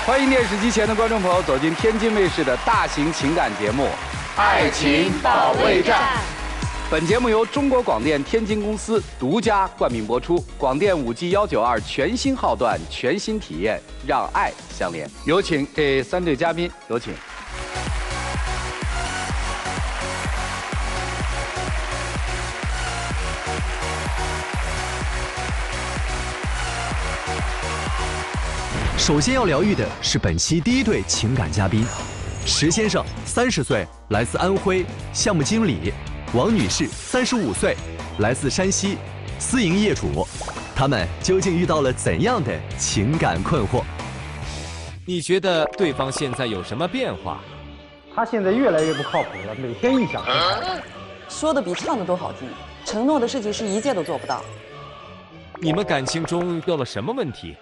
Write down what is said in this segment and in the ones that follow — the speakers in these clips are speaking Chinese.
欢迎电视机前的观众朋友走进天津卫视的大型情感节目《爱情保卫战》。本节目由中国广电天津公司独家冠名播出。广电5G192全新号段，全新体验，让爱相连。有请这3对嘉宾，有请。首先要疗愈的是本期第1对情感嘉宾，石先生30岁，来自安徽，项目经理；王女士35岁，来自山西，私营业主。他们究竟遇到了怎样的情感困惑？你觉得对方现在有什么变化？他现在越来越不靠谱了，每天一想就烦。说的比唱的都好听，承诺的事情是一件都做不到。你们感情中遇到了什么问题？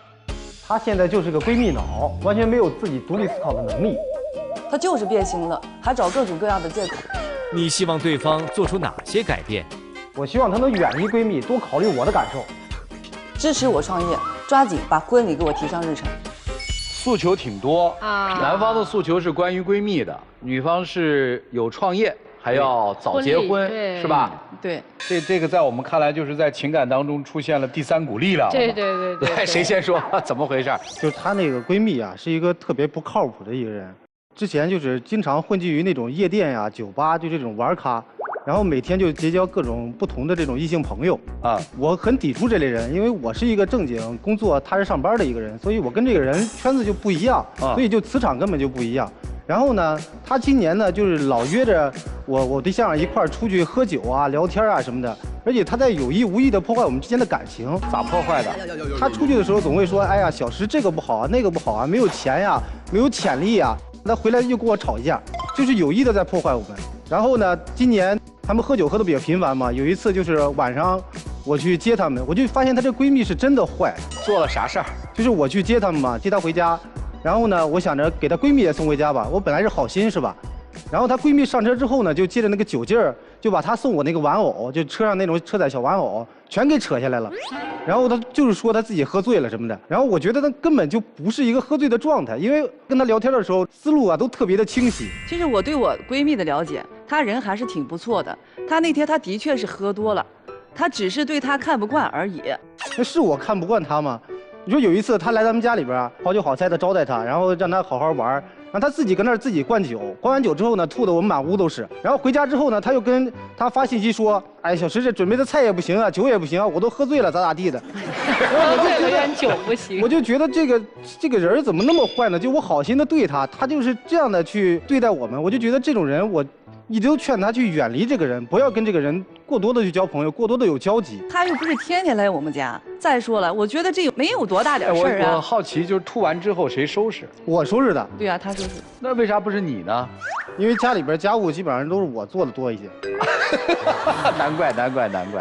她现在就是个闺蜜脑，完全没有自己独立思考的能力。她就是变心了，还找各种各样的借口。你希望对方做出哪些改变？我希望她能远离闺蜜，多考虑我的感受。支持我创业，抓紧把婚礼给我提上日程。诉求挺多啊，男方的诉求是关于闺蜜的，女方是有创业，还要早结婚，是吧？对。这个在我们看来，就是在情感当中出现了第3股力量。对。来，谁先说？怎么回事？就是她那个闺蜜啊，是一个特别不靠谱的一个人。之前就是经常混迹于那种夜店呀、酒吧，就这种玩咖，然后每天就结交各种不同的这种异性朋友啊。我很抵触这类人，因为我是一个正经工作、踏实上班的一个人，所以我跟这个人圈子就不一样，所以就磁场根本就不一样。然后呢，他今年呢就是老约着我对象一块儿出去喝酒啊、聊天啊什么的，而且他在有意无意的破坏我们之间的感情。咋破坏的？他出去的时候总会说：“哎呀，小石这个不好啊，那个不好啊，没有钱呀，没有潜力呀。”他回来就跟我吵一架，就是有意的在破坏我们。然后呢，今年他们喝酒喝得比较频繁嘛，有一次就是晚上我去接他们，我就发现她这闺蜜是真的坏。做了啥事儿？就是我去接他们嘛，接她回家。然后呢，我想着给她闺蜜也送回家吧，我本来是好心是吧？然后她闺蜜上车之后呢，就借着那个酒劲儿，就把她送我那个玩偶，就车上那种车载小玩偶，全给扯下来了。然后她就是说她自己喝醉了什么的。然后我觉得她根本就不是一个喝醉的状态，因为跟她聊天的时候思路啊都特别的清晰。其实我对我闺蜜的了解，她人还是挺不错的。她那天她的确是喝多了，她只是对她看不惯而已。那是我看不惯她吗？你说有一次她来咱们家里边，好酒好菜的招待她，然后让她好好玩，让她自己跟那儿自己灌酒，灌完酒之后呢，吐得我们满屋都是。然后回家之后呢，她又跟她发信息说：“哎，小石这准备的菜也不行啊，酒也不行啊，我都喝醉了，咋地的。”酒不行。我就觉得这个人怎么那么坏呢？就我好心的对她，她就是这样的去对待我们，我就觉得这种人我一直都劝她去远离这个人，不要跟这个人过多的去交朋友，过多的有交集。她又不是天天来我们家。再说了，我觉得这没有多大点事儿啊。我好奇，就是吐完之后谁收拾？我收拾的。对啊，她收拾。那为啥不是你呢？因为家里边家务基本上都是我做的多一些。难怪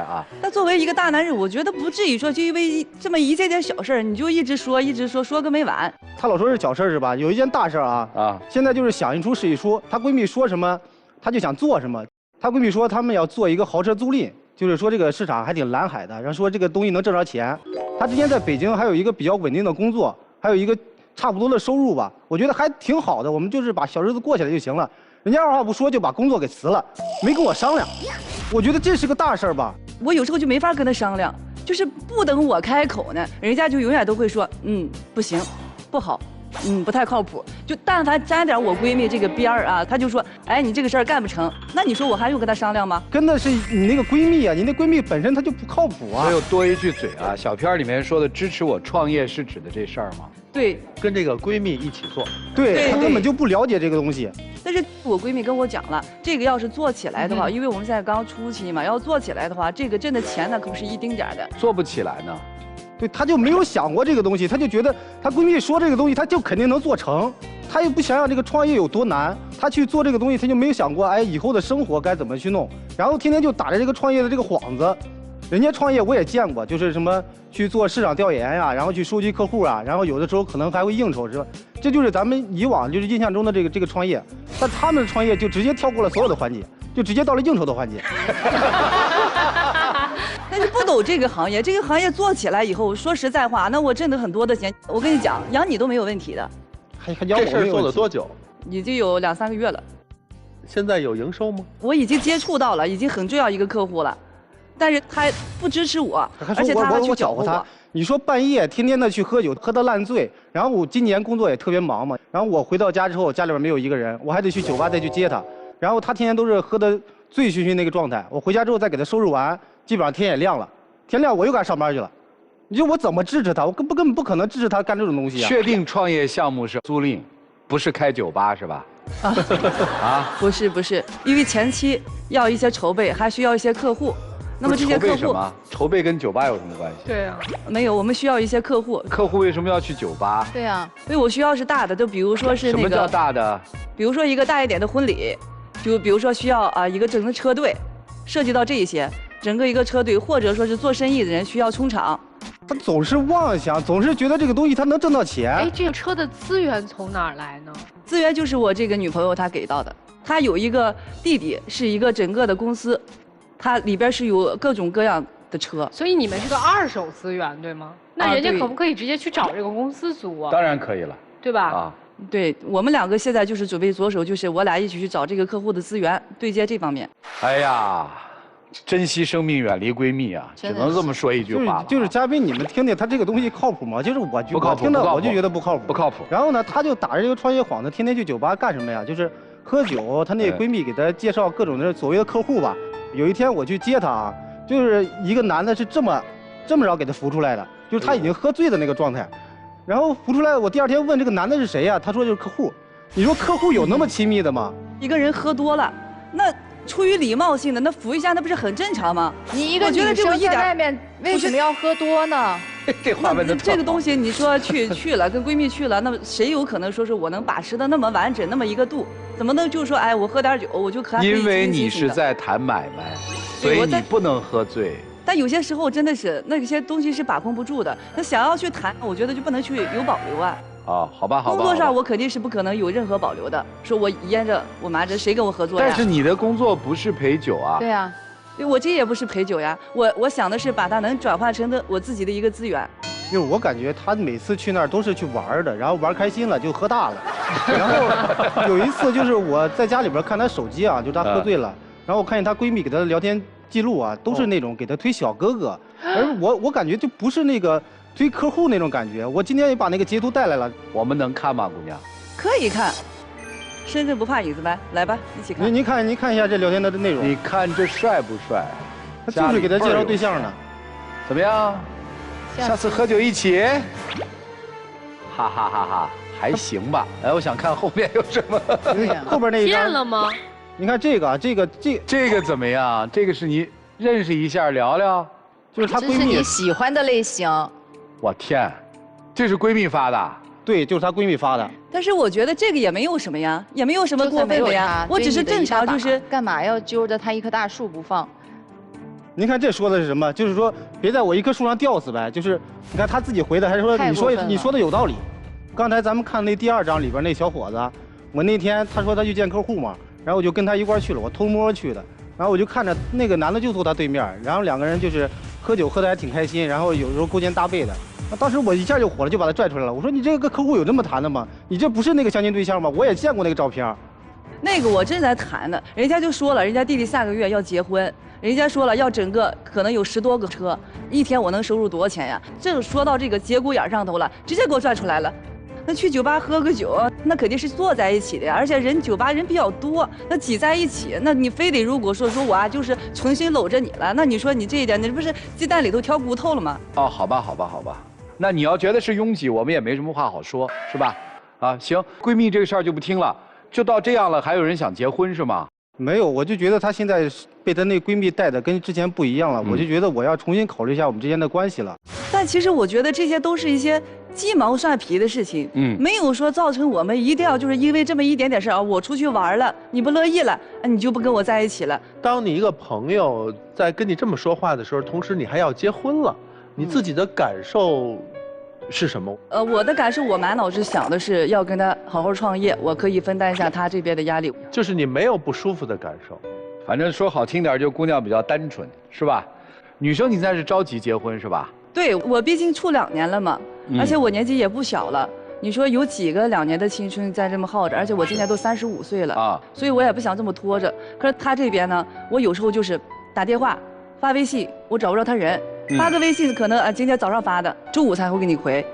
啊！那作为一个大男人，我觉得不至于说就因为这么一件件小事儿，你就一直说个没完。她老说是小事儿是吧？有一件大事儿啊！现在就是想一出是一出。她闺蜜说什么，她就想做什么。她闺蜜说他们要做一个豪车租赁。就是说这个市场还挺蓝海的，然后说这个东西能挣着钱。他之前在北京还有一个比较稳定的工作，还有一个差不多的收入吧，我觉得还挺好的。我们就是把小日子过起来就行了。人家二话不说就把工作给辞了，没跟我商量。我觉得这是个大事儿吧。我有时候就没法跟他商量，就是不等我开口呢，人家就永远都会说不行，不好。不太靠谱。就但凡沾点我闺蜜这个边儿啊，她就说，哎，你这个事儿干不成，那你说我还用跟她商量吗？跟的是你那个闺蜜啊，你那闺蜜本身她就不靠谱啊。所以我多一句嘴啊，小片里面说的支持我创业是指的这事儿吗？对，跟这个闺蜜一起做。对，她根本就不了解这个东西。但是我闺蜜跟我讲了，这个要是做起来的话，因为我们现在刚初期嘛，要做起来的话，这个挣的钱呢可不是一丁点儿的。做不起来呢。对，她就没有想过这个东西，她就觉得她闺蜜说这个东西，她就肯定能做成。她又不想想这个创业有多难，她去做这个东西，她就没有想过，哎，以后的生活该怎么去弄。然后天天就打着这个创业的这个幌子。人家创业我也见过，就是什么去做市场调研呀，然后去收集客户啊，然后有的时候可能还会应酬，是吧？这就是咱们以往就是印象中的这个创业。但他们的创业就直接跳过了所有的环节，就直接到了应酬的环节。但是不懂这个行业，做起来以后，说实在话，那我挣的很多的钱，我跟你讲，养你都没有问题的。还要这事儿做了多久？已经有2、3个月了。现在有营收吗？我已经接触到了，已经很重要一个客户了，但是他不支持我，而且他还去搅和我。你说半夜天天的去喝酒，喝得烂醉，然后我今年工作也特别忙嘛，然后我回到家之后，家里边没有一个人，我还得去酒吧再去接他，然后他天天都是喝得醉醺醺那个状态，我回家之后再给他收拾完，基本上天也亮了，天亮我又该上班去了。你说我怎么支持他？我根本不可能支持他干这种东西啊！确定创业项目是租赁，不是开酒吧是吧？不是，因为前期要一些筹备，还需要一些客户。那么这些客户筹备什么？筹备跟酒吧有什么关系？对啊，没有，我们需要一些客户。客户为什么要去酒吧？对啊，因为我需要是大的，就比如说是那个。什么叫大的？比如说一个大一点的婚礼，就比如说需要一个整个车队，涉及到这一些，整个一个车队，或者说是做生意的人需要充场。他总是妄想，总是觉得这个东西他能挣到钱。哎，这个车的资源从哪儿来呢？资源就是我这个女朋友她给到的。她有一个弟弟，是一个整个的公司，它里边是有各种各样的车。所以你们是个2手资源，对吗？那人家可不可以直接去找这个公司租啊？当然可以了，对吧？啊，对，我们2个现在就是准备着手，就是我俩一起去找这个客户的资源，对接这方面。哎呀。珍惜生命，远离闺蜜啊，只能这么说一句话了。就是嘉宾，你们听听他这个东西靠谱吗？就是我听到我就觉得不靠谱，不靠谱。然后呢，他就打着这个创业幌子，天天去酒吧干什么呀？就是喝酒。她那闺蜜给她介绍各种的所谓的客户吧。有一天我去接她啊，就是一个男的是这么着给她扶出来的，就是他已经喝醉的那个状态，然后扶出来。我第2天问这个男的是谁呀？他说就是客户。你说客户有那么亲密的吗？一个人喝多了，那。出于礼貌性的，那扶一下，那不是很正常吗？你一个女生在外面为什么要喝多呢？这话问的这个东西，你说去了，跟闺蜜去了，那么谁有可能说是我能把持的那么完整，那么一个度？怎么能就说哎，我喝点酒我就可以？因为你是在谈买卖，所以你不能喝醉。但有些时候真的是那些东西是把控不住的。那想要去谈，我觉得就不能去有保留啊。啊，好吧。工作上我肯定是不可能有任何保留的，说我腌着我瞒着，谁跟我合作呀？但是你的工作不是陪酒啊。对啊，我这也不是陪酒呀，我想的是把它能转换成我自己的一个资源。就是我感觉他每次去那儿都是去玩的，然后玩开心了就喝大了。然后有一次就是我在家里边看他手机啊，就他喝醉了，然后我看见他闺蜜给他的聊天记录啊，都是那种给他推小哥哥，而我感觉就不是那个。推客户那种感觉，我今天也把那个截图带来了，我们能看吗，姑娘？可以看，身正不怕影子歪，来吧，一起看。您看一下这聊天的内容。你看这帅不帅？他就是给他介绍对象呢。怎么样？下次喝酒一起？哈哈哈哈，还行吧。哎，我想看后面有什么。后边那一张。骗了吗？你看这个怎么样？这个是你认识一下聊聊，就是她闺蜜。这是你喜欢的类型。我天，这是闺蜜发的？对，就是她闺蜜发的。但是我觉得这个也没有什么呀，也没有什么过分的呀。我只是正常，就是干嘛要揪着他一棵大树不放？您看这说的是什么？就是说别在我一棵树上吊死呗。就是你看他自己回的，还是说你说的有道理。刚才咱们看那第2章里边那小伙子，我那天他说他去见客户嘛，然后我就跟他一块去了，我偷摸去的。然后我就看着那个男的就坐他对面，然后2个人就是喝酒喝得还挺开心，然后有时候勾肩搭背的。当时我一下就火了，就把他拽出来了。我说你这个客户有这么谈的吗？你这不是那个相亲对象吗？我也见过那个照片。那个我正在谈呢，人家就说了，人家弟弟下个月要结婚，人家说了要整个可能有10多个车，一天我能收入多少钱呀？这说到这个节骨眼上头了，直接给我拽出来了。那去酒吧喝个酒，那肯定是坐在一起的呀，而且酒吧人比较多，那挤在一起，那你非得如果说我啊就是存心搂着你了，那你说你这一点，那不是鸡蛋里头挑骨头了吗？哦，好吧。那你要觉得是拥挤，我们也没什么话好说，是吧？啊，行，闺蜜这个事儿就不听了，就到这样了，还有人想结婚是吗？没有，我就觉得她现在被她那闺蜜带的跟之前不一样了，我就觉得我要重新考虑一下我们之间的关系了。但其实我觉得这些都是一些鸡毛蒜皮的事情，没有说造成我们一定要就是因为这么一点点事儿啊，我出去玩了，你不乐意了，你就不跟我在一起了。当你一个朋友在跟你这么说话的时候，同时你还要结婚了，你自己的感受是什么？我的感受，我满脑子想的是要跟他好好创业，我可以分担一下他这边的压力。就是你没有不舒服的感受。反正说好听点，就姑娘比较单纯，是吧？女生你现在是着急结婚是吧？对，我毕竟处2年了嘛，而且我年纪也不小了。你说有几个2年的青春在这么耗着，而且我今年都35岁了啊，所以我也不想这么拖着。可是他这边呢，我有时候就是打电话、发微信，我找不着他人，发个微信可能今天早上发的，中午才会给你回。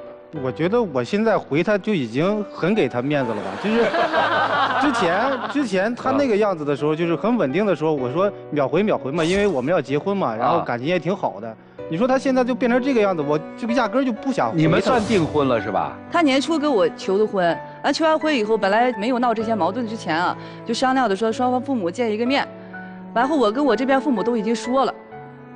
我觉得我现在回他就已经很给他面子了吧，就是之前他那个样子的时候，就是很稳定的时候，我说秒回嘛，因为我们要结婚嘛，然后感情也挺好的。你说他现在就变成这个样子，我就压根儿就不想回他。你们算订婚了是吧？他年初跟我求的婚，求完婚以后，本来没有闹这些矛盾之前啊，就商量的说双方父母见一个面，然后我跟我这边父母都已经说了。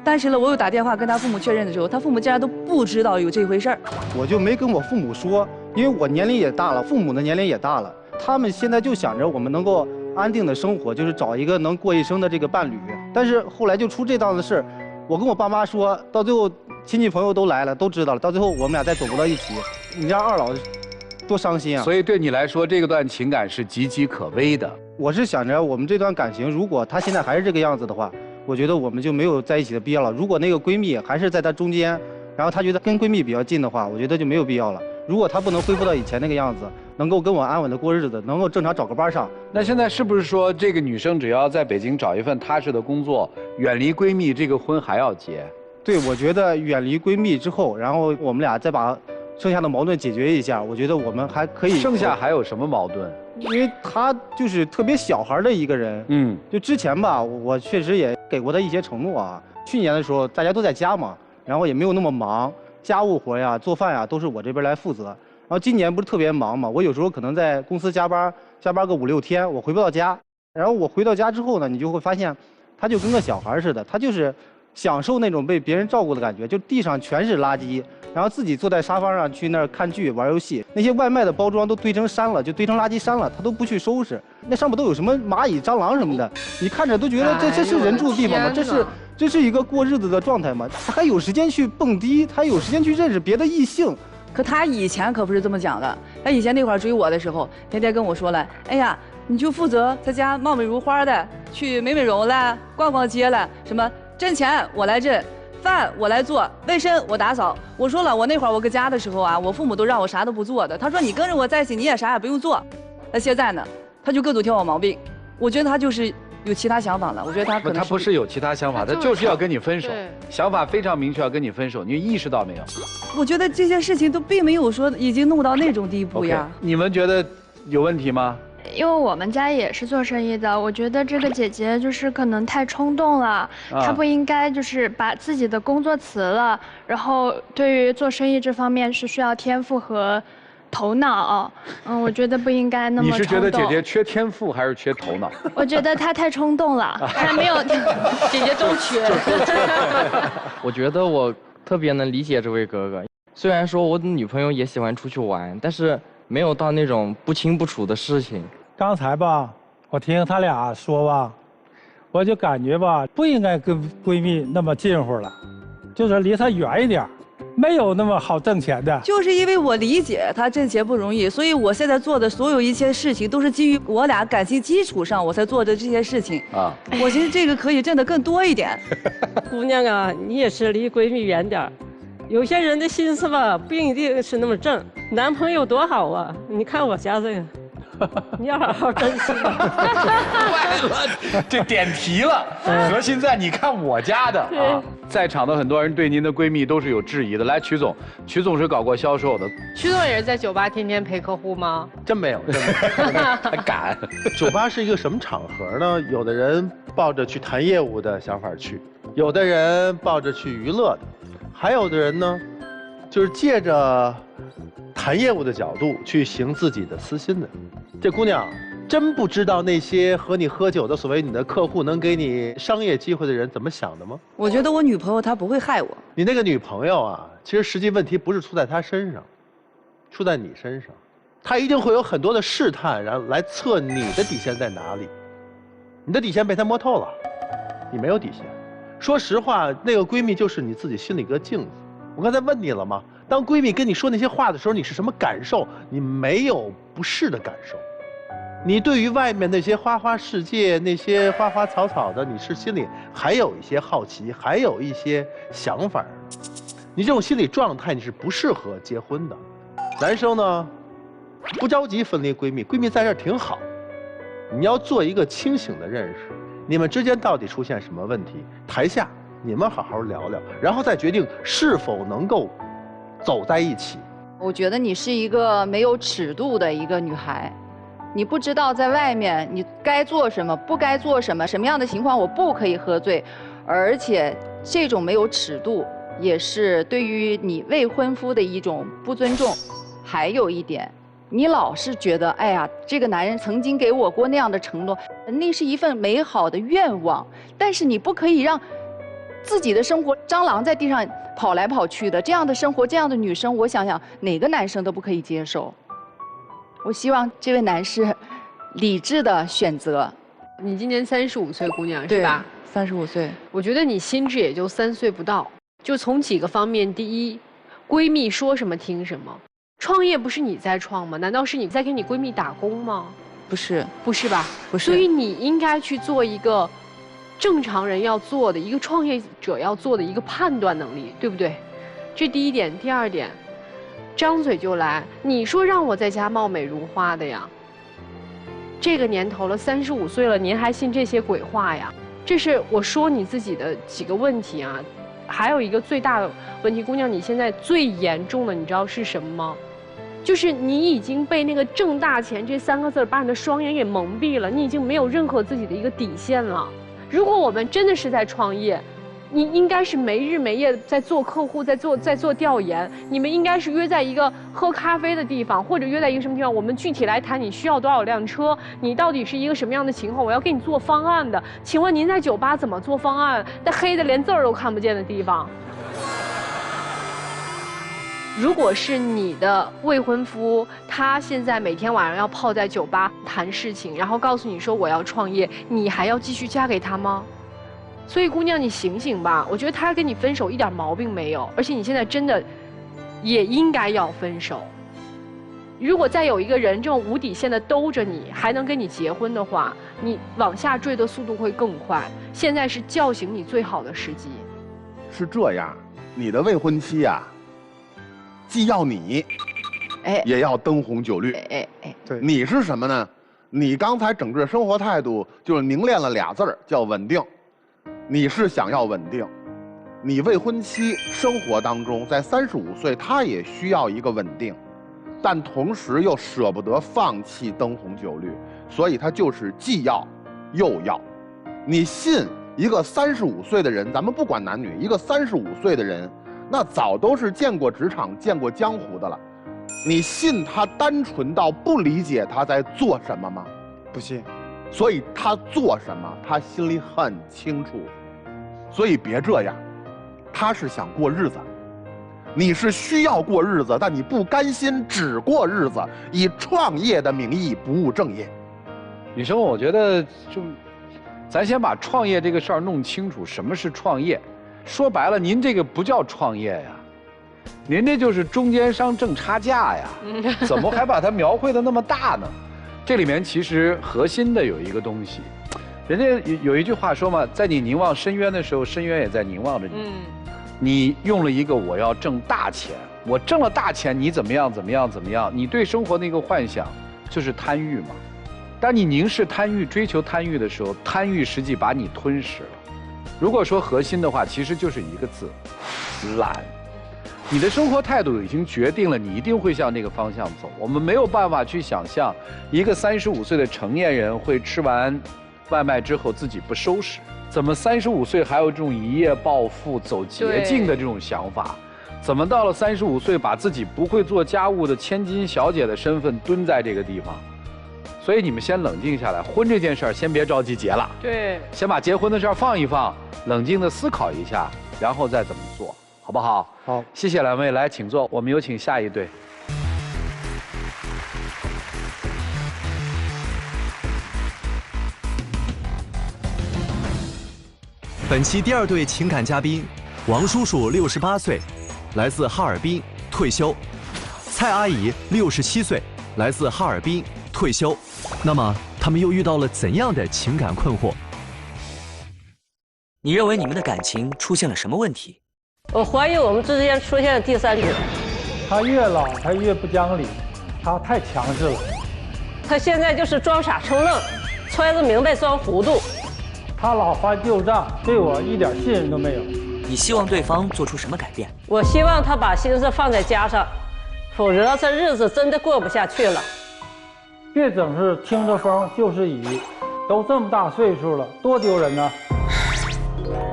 但是呢，我又打电话跟他父母确认的时候，他父母竟然都不知道有这回事儿。我就没跟我父母说，因为我年龄也大了，父母的年龄也大了，他们现在就想着我们能够安定的生活，就是找一个能过一生的这个伴侣。但是后来就出这档子事，我跟我爸妈说到最后，亲戚朋友都来了，都知道了，到最后我们俩再走不到一起，你让二老多伤心啊！所以对你来说，这段情感是岌岌可危的。我是想着我们这段感情，如果他现在还是这个样子的话，我觉得我们就没有在一起的必要了。如果那个闺蜜还是在她中间，然后她觉得跟闺蜜比较近的话，我觉得就没有必要了。如果她不能恢复到以前那个样子，能够跟我安稳的过日子，能够正常找个班上，那现在是不是说这个女生只要在北京找一份踏实的工作，远离闺蜜，这个婚还要结？对，我觉得远离闺蜜之后，然后我们俩再把剩下的矛盾解决一下，我觉得我们还可以。剩下还有什么矛盾？因为他就是特别小孩的一个人，就之前吧，我确实也给过他一些承诺啊。去年的时候大家都在家嘛，然后也没有那么忙，家务活呀、做饭呀都是我这边来负责。然后今年不是特别忙嘛，我有时候可能在公司加班个5、6天，我回不到家。然后我回到家之后呢，你就会发现，他就跟个小孩似的，他就是享受那种被别人照顾的感觉，就地上全是垃圾。然后自己坐在沙发上去那儿看剧玩游戏，那些外卖的包装都堆成山了，就堆成垃圾山了，他都不去收拾。那上面都有什么蚂蚁、蟑螂什么的，你看着都觉得这是人住的地方吗？这是一个过日子的状态吗？他还有时间去蹦迪，他还有时间去认识别的异性。可他以前可不是这么讲的，他以前那会儿追我的时候，天天跟我说了，哎呀，你就负责在家貌美如花的去美容了，逛逛街了，什么挣钱我来挣。饭我来做，卫生我打扫。我说了，我那会儿我搁家的时候啊，我父母都让我啥都不做的。他说你跟着我在一起，你也啥也不用做。那现在呢，他就各种挑我毛病。我觉得他就是有其他想法了。我觉得他可能他不是有其他想法，他就是要跟你分手，想法非常明确，要跟你分手。你意识到没有？我觉得这些事情都并没有说已经弄到那种地步呀。你们觉得有问题吗？因为我们家也是做生意的，我觉得这个姐姐就是可能太冲动了，她不应该就是把自己的工作辞了，然后对于做生意这方面是需要天赋和头脑，我觉得不应该那么冲动。你是觉得姐姐缺天赋还是缺头脑？我觉得她太冲动了，还没有姐姐都缺。我觉得我特别能理解这位哥哥，虽然说我的女朋友也喜欢出去玩，但是没有到那种不清不楚的事情。刚才吧，我听他俩说吧，我就感觉吧，不应该跟闺蜜那么近乎了，就是离她远一点，没有那么好挣钱的。就是因为我理解他挣钱不容易，所以我现在做的所有一些事情都是基于我俩感情基础上我才做的这些事情啊。我觉得这个可以挣得更多一点。姑娘啊，你也是离闺蜜远点。有些人的心思吧，不一定是那么正。男朋友多好啊！你看我家这个，你要好好珍惜。坏了，这点题了。核心在你看我家的啊。在场的很多人对您的闺蜜都是有质疑的。来，曲总，曲总是搞过销售的。曲总也是在酒吧天天陪客户吗？真没有，真没有，还敢。酒吧是一个什么场合呢？有的人抱着去谈业务的想法去，有的人抱着去娱乐的。还有的人呢，就是借着谈业务的角度去行自己的私心的。这姑娘真不知道那些和你喝酒的所谓你的客户能给你商业机会的人怎么想的吗？我觉得我女朋友她不会害我。你那个女朋友啊，其实实际问题不是出在她身上，出在你身上。她一定会有很多的试探，然后来测你的底线在哪里。你的底线被她摸透了，你没有底线。说实话，那个闺蜜就是你自己心里个镜子。我刚才问你了吗？当闺蜜跟你说那些话的时候，你是什么感受？你没有不适的感受。你对于外面那些花花世界、那些花花草草的，你是心里还有一些好奇，还有一些想法。你这种心理状态，你是不适合结婚的。男生呢，不着急分离闺蜜，闺蜜在这儿挺好。你要做一个清醒的认识，你们之间到底出现什么问题？台下你们好好聊聊，然后再决定是否能够走在一起。我觉得你是一个没有尺度的一个女孩，你不知道在外面你该做什么，不该做什么，什么样的情况我不可以喝醉，而且这种没有尺度也是对于你未婚夫的一种不尊重。还有一点，你老是觉得，哎呀，这个男人曾经给我过那样的承诺，那是一份美好的愿望，但是你不可以让自己的生活蟑螂在地上跑来跑去的，这样的生活，这样的女生，我想想哪个男生都不可以接受。我希望这位男士理智的选择。你今年35岁姑娘是吧？35岁。我觉得你心智也就3岁不到。就从几个方面，第一，闺蜜说什么听什么。创业不是你在创吗？难道是你在给你闺蜜打工吗？不是，不是吧？不是。所以你应该去做一个正常人要做的一个创业者要做的一个判断能力，对不对？这第一点。第二点，张嘴就来，你说让我在家貌美如花的呀？这个年头了，35岁了，您还信这些鬼话呀？这是我说你自己的几个问题啊。还有一个最大的问题，姑娘，你现在最严重的，你知道是什么吗？就是你已经被那个挣大钱这3个字把你的双眼给蒙蔽了，你已经没有任何自己的一个底线了。如果我们真的是在创业，你应该是没日没夜在做客户，在做调研。你们应该是约在一个喝咖啡的地方，或者约在一个什么地方，我们具体来谈你需要多少辆车，你到底是一个什么样的情况，我要给你做方案的。请问您在酒吧怎么做方案？在黑的连字儿都看不见的地方。如果是你的未婚夫，他现在每天晚上要泡在酒吧谈事情，然后告诉你说我要创业，你还要继续嫁给他吗？所以姑娘，你醒醒吧！我觉得他跟你分手一点毛病没有，而且你现在真的也应该要分手。如果再有一个人这种无底线的兜着你，还能跟你结婚的话，你往下坠的速度会更快。现在是叫醒你最好的时机。是这样，你的未婚妻呀，既要你，也要灯红酒绿。对，你是什么呢？你刚才整个生活态度就是凝练了俩字儿，叫稳定。你是想要稳定，你未婚妻生活当中在35岁，她也需要一个稳定，但同时又舍不得放弃灯红酒绿，所以她就是既要又要。你信一个35岁的人，咱们不管男女，一个35岁的人，那早都是见过职场、见过江湖的了。你信他单纯到不理解他在做什么吗？不信。所以他做什么，他心里很清楚。所以别这样，他是想过日子，你是需要过日子，但你不甘心只过日子，以创业的名义不务正业。女生，我觉得就，咱先把创业这个事儿弄清楚，什么是创业？说白了，您这个不叫创业呀，您这就是中间商挣差价呀，怎么还把它描绘的那么大呢？这里面其实核心的有一个东西，人家有一句话说嘛，在你凝望深渊的时候，深渊也在凝望着你。你用了一个我要挣大钱，我挣了大钱，你怎么样怎么样怎么样？你对生活的一个幻想就是贪欲嘛。当你凝视贪欲、追求贪欲的时候，贪欲实际把你吞噬了。如果说核心的话，其实就是一个字：懒。你的生活态度已经决定了你一定会向那个方向走。我们没有办法去想象一个35岁的成年人会吃完外卖之后自己不收拾，怎么35岁还有这种一夜暴富走捷径的这种想法？怎么到了35岁把自己不会做家务的千金小姐的身份蹲在这个地方？所以你们先冷静下来，婚这件事儿先别着急结了，对，先把结婚的事儿放一放，冷静的思考一下，然后再怎么做，好不好？好，谢谢两位，来请坐。我们有请下一对。本期第二对情感嘉宾，王叔叔68岁，来自哈尔滨，退休；蔡阿姨67岁，来自哈尔滨，退休。那么他们又遇到了怎样的情感困惑？你认为你们的感情出现了什么问题？我怀疑我们之间出现了第三者。他越老他越不讲理，他太强势了。他现在就是装傻充愣，揣着明白装糊涂。他老翻旧账，对我一点信任都没有。你希望对方做出什么改变？我希望他把心思放在家上，否则这日子真的过不下去了。别总是听着风就是雨，都这么大岁数了，多丢人呢。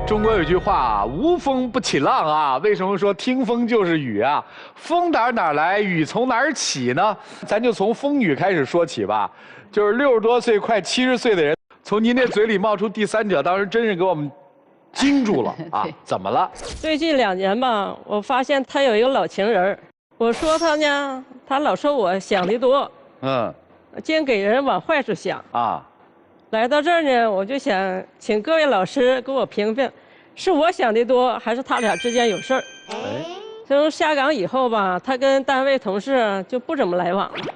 中国有句话，无风不起浪啊。为什么说听风就是雨啊？风哪来，雨从哪儿起呢？咱就从风雨开始说起吧。就是60多岁快70岁的人，从您这嘴里冒出第三者，当时真是给我们惊住了啊！怎么了？最近2年吧，我发现他有一个老情人，我说他呢，他老说我想得多，净给人往坏处想啊。来到这儿呢，我就想请各位老师给我评评，是我想的多，还是他俩之间有事儿？从下岗以后吧，他跟单位同事就不怎么来往了。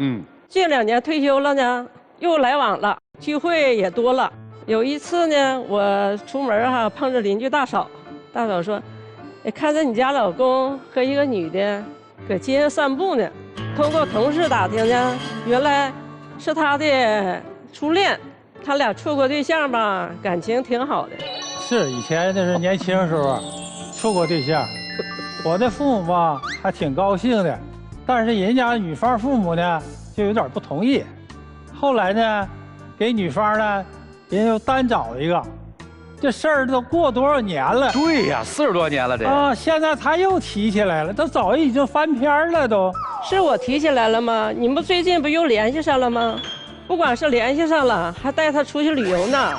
近2年退休了呢，又来往了，聚会也多了。有一次呢，我出门碰着邻居大嫂，大嫂说：“看着你家老公和一个女的搁街上散步呢。”通过同事打听呢，原来是他的初恋。他俩处过对象吧，感情挺好的。是以前那是年轻时候处过对象，我的父母吧还挺高兴的，但是人家女方父母呢就有点不同意。后来呢，给女方呢人又单找一个，这事儿都过多少年了？对呀，40多年了这啊，现在他又提起来了，他早已经翻篇了都。是我提起来了吗？你们最近不又联系上了吗？不管是联系上了，还带他出去旅游呢。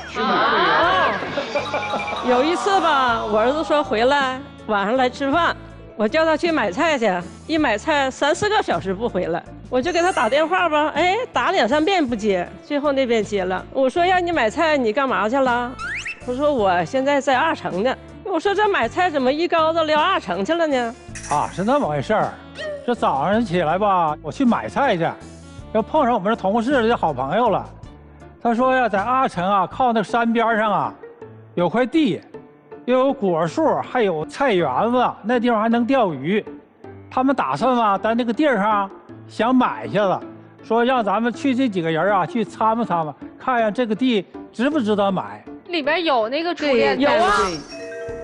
有一次吧，我儿子说回来晚上来吃饭，我叫他去买菜去，一买菜3、4个小时不回来，我就给他打电话吧，打2、3遍不接，最后那边接了。我说让你买菜，你干嘛去了？他说我现在在2城呢。我说这买菜怎么一高子撩2城去了呢？啊，是那么回事儿。这早上起来吧，我去买菜去。又碰上我们这同事的好朋友了，他说呀，在2城靠那山边上有块地，又有果树，还有菜园子，那地方还能钓鱼。他们打算在那个地儿上想买下子，说让咱们去这几个人去参谋参谋，看看这个地值不值得买。里边有那个初恋，有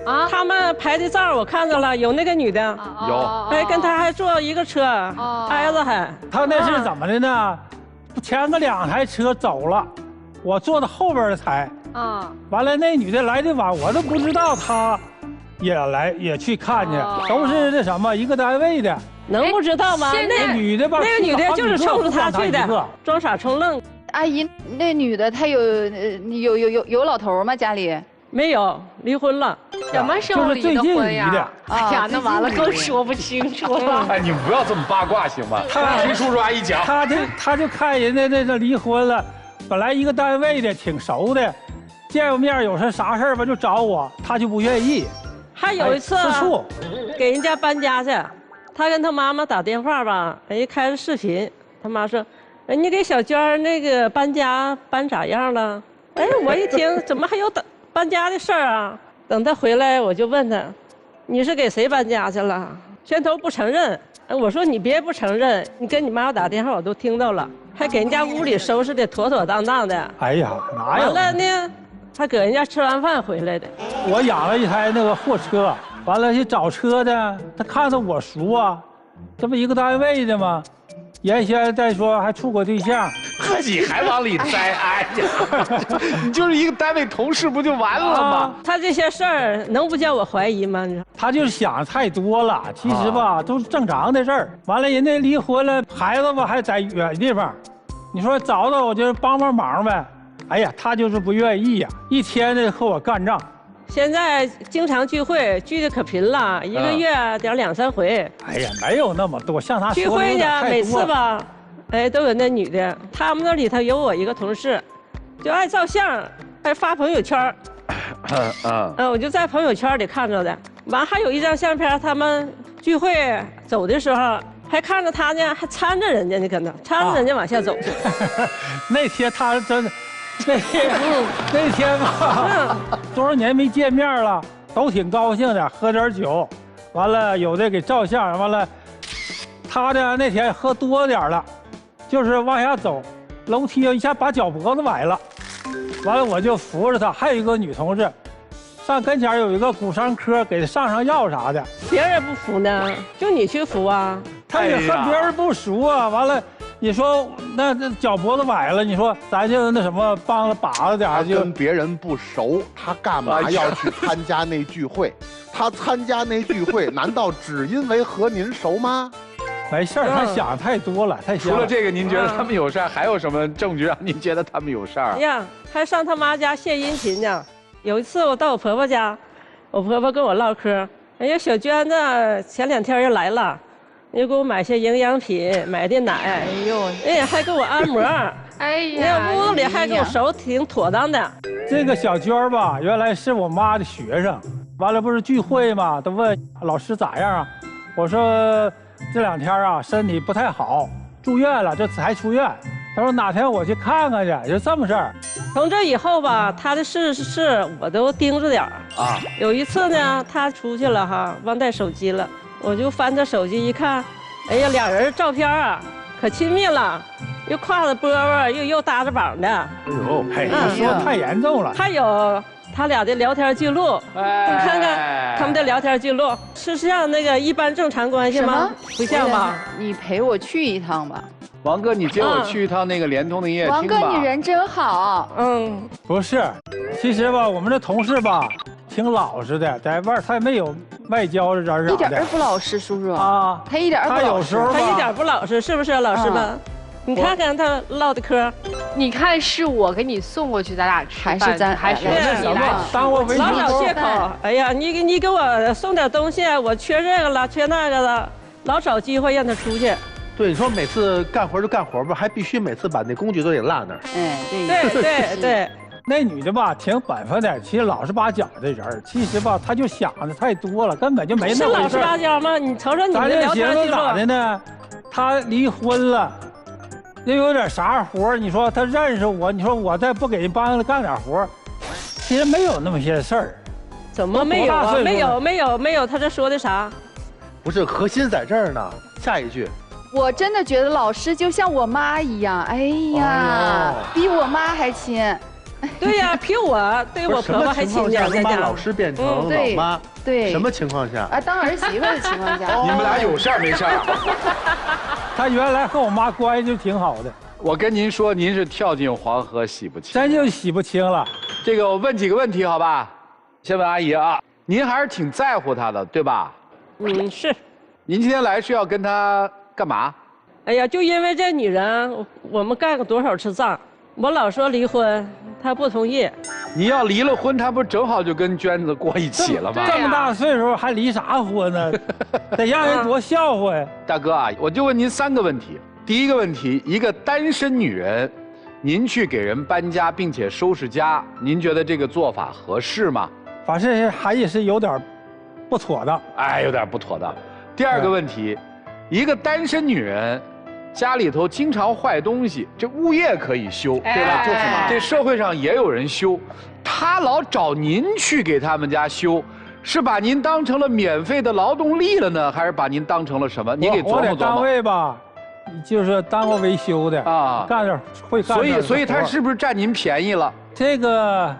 啊，他们拍的照我看着了，有那个女的，有，跟他还坐一个车，挨着还。他那是怎么的呢？前个2台车走了，我坐到后边的台，完了那女的来的晚，我都不知道她也去看去，都是那什么一个单位的，能不知道吗？那女的吧，那个女的就是冲着他去的，装傻充愣。阿姨，那女的她有老头吗？家里？没有，离婚了。什么时候离的婚呀？哎呀，那完了更说不清楚了。哎，你们不要这么八卦行吗？听叔叔阿姨讲，他就看人家那离婚了，本来一个单位的挺熟的，见过面有啥事儿吧就找我，他就不愿意。还有一次给人家搬家去，他跟他妈妈打电话吧，开着视频，他妈说：“你给小娟那个搬家搬咋样了？”我一听怎么还有搬家的事儿啊？等他回来，我就问他：“你是给谁搬家去了？”全头不承认。我说：“你别不承认，你跟你妈打电话我都听到了，还给人家屋里收拾的妥妥当当的。”哎呀，哪有？完了呢，还搁人家吃完饭回来的。我养了一台那个货车，完了去找车的，他看着我熟这不一个单位的吗？原先再说还处过对象，你还往里栽？哎呀，你就是一个单位同事，不就完了吗？他这些事儿能不叫我怀疑吗？他就是想太多了，其实吧都是正常的事儿。完了，人家离婚了，孩子吧还在远地方，你说找找我就帮忙呗。哎呀，他就是不愿意呀，一天的和我干仗。现在经常聚会，聚的可频了，一个月得2、3回。哎呀，没有那么多，像他聚会呢，每次吧，都有那女的，他们那里头有我一个同事，就爱照相，还发朋友圈。我就在朋友圈里看着的。完还有一张相片，他们聚会走的时候，还看着他呢，还搀着人家呢，搁那搀着人家往下走去。那天他真的。那天吧，多少年没见面了，都挺高兴的，喝点酒，完了有的给照相，完了，他呢那天喝多点了，就是往下走，楼梯一下把脚脖子崴了，完了我就扶着她，还有一个女同志，上跟前有一个骨伤科，给她上药啥的。别人不扶呢，就你去扶啊。她也和别人不熟啊，完了。你说那脚脖子崴了，你说咱就那什么帮着把着点就跟别人不熟，他干嘛要去参加那聚会？他参加那聚会，难道只因为和您熟吗？没事儿，他想太多了，太除了这个，您觉得他们有事儿，还有什么证据让您觉得他们有事儿？哎呀，还上他妈家献殷勤呢。有一次我到我婆婆家，我婆婆跟我唠嗑，哎呀，小娟子前2天又来了。又给我买些营养品，买的奶，哎呦，哎呀，还给我按摩，哎呀，那屋里还给我收拾挺妥当的。这个小娟吧，原来是我妈的学生，完了不是聚会嘛，都问老师咋样啊？我说这2天啊身体不太好，住院了，这才出院。他说哪天我去看看去，就这么事儿。从这以后吧，他的事我都盯着点儿啊。有一次呢，他出去了哈，忘带手机了。我就翻他手机一看，哎呀，2人照片啊，可亲密了，又挎着饽饽，又搭着膀的。哎呦，嘿，说太严重了。还有他俩的聊天记录，你看看他们的聊天记录，是像那个一般正常关系吗？不像吧？你陪我去一趟吧。王哥，你接我去一趟那个联通的音乐厅吧。王哥，你人真好。不是，其实吧，我们这同事吧，挺老实的，在外他没有外交人啥的。一点儿不老实，叔叔啊，他一点儿不老实。他有时候他一点不老实，是不是老师们？你看看他唠的嗑，你看是我给你送过去，咱俩吃饭，还是你来？当我为老找借口。哎呀，你给我送点东西，我缺这个了，缺那个了，老找机会让他出去。对，你说每次干活就干活吧，还必须每次把那工具都得落那儿。对。那女的吧，挺本分的，其实老实巴交的人，其实吧，她就想的太多了，根本就没那回事。是老实巴交吗？你瞅瞅你的聊天记录。咋的呢？她离婚了，又有点啥活，你说她认识我，你说我再不给人帮着干点活，其实没有那么些事儿。怎么没有啊？没有，他这说的啥？不是，核心在这儿呢。下一句。我真的觉得老师就像我妈一样，哎呀，比我妈还亲。对呀，比我对我婆婆还亲点。能把老师变成老妈？对。什么情况下？啊，当儿媳妇的情况下。你们俩有事儿没事儿？他原来和我妈关系就挺好的。我跟您说，您是跳进黄河洗不清。真就洗不清了。这个我问几个问题好吧？先问阿姨啊，您还是挺在乎她的，对吧？是。您今天来是要跟她干嘛？哎呀，就因为这女人，我们干过多少次仗。我老说离婚，她不同意。你要离了婚，她不正好就跟娟子过一起了吗？这么大岁数还离啥婚呢？得让人多笑话呀！大哥啊，我就问您3个问题。第一个问题，一个单身女人，您去给人搬家并且收拾家，您觉得这个做法合适吗？反正还也是有点不妥当。哎，有点不妥当。第2个问题，一个单身女人，家里头经常坏东西，这物业可以修，对吧？就是嘛，这社会上也有人修，她老找您去给他们家修，是把您当成了免费的劳动力了呢，还是把您当成了什么？你给琢磨琢磨。我在单位吧，就是当过维修的啊，干点会干点。所以他是不是占您便宜了？这个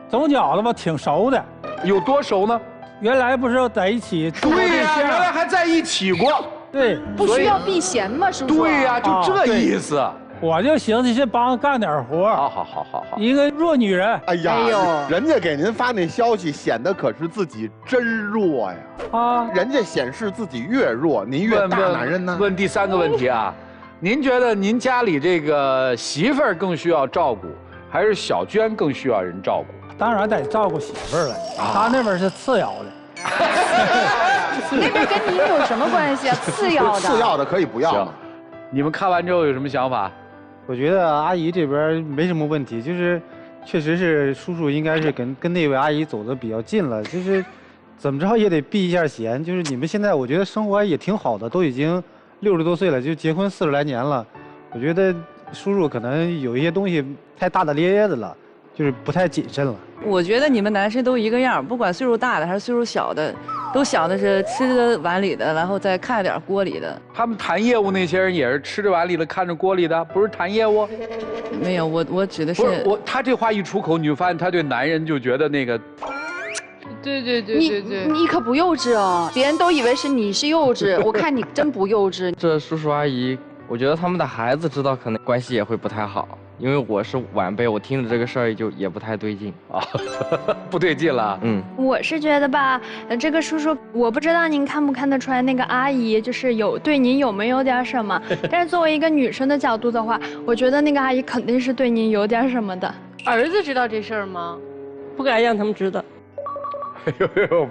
总饺子吧，挺熟的。有多熟呢？原来不是在一起？对呀，原来还在一起过。对，不需要避嫌吗，叔叔？对呀，就这意思。我就寻思是帮干点活。好。一个弱女人。哎呀，人家给您发那消息，显得可是自己真弱呀。啊，人家显示自己越弱，您越大男人呢。问第3个问题啊，您觉得您家里这个媳妇儿更需要照顾，还是小娟更需要人照顾？当然得照顾媳妇儿了，她那边是次要的。那边跟您有什么关系啊？次要的。次要的可以不要。你们看完之后有什么想法？我觉得阿姨这边没什么问题，就是确实是叔叔应该是跟那位阿姨走得比较近了，就是怎么着也得避一下嫌。就是你们现在我觉得生活也挺好的，都已经60多岁了，就结婚40来年了，我觉得叔叔可能有一些东西太大大咧咧的了，就是不太谨慎了。我觉得你们男生都一个样，不管岁数大的还是岁数小的，都想的是吃着碗里的，然后再看点锅里的。他们谈业务那些人也是吃着碗里的，看着锅里的，不是谈业务？没有，我指的是不是我，他这话一出口，你就发现他对男人就觉得那个。对，你可不幼稚哦，别人都以为是你是幼稚，我看你真不幼稚。这叔叔阿姨，我觉得他们的孩子知道，可能关系也会不太好。因为我是晚辈，我听着这个事儿就也不太对劲啊，不对劲了。我是觉得吧，这个叔叔，我不知道您看不看得出来，那个阿姨就是对您有没有点什么？但是作为一个女生的角度的话，我觉得那个阿姨肯定是对您有点什么的。儿子知道这事儿吗？不该让他们知道。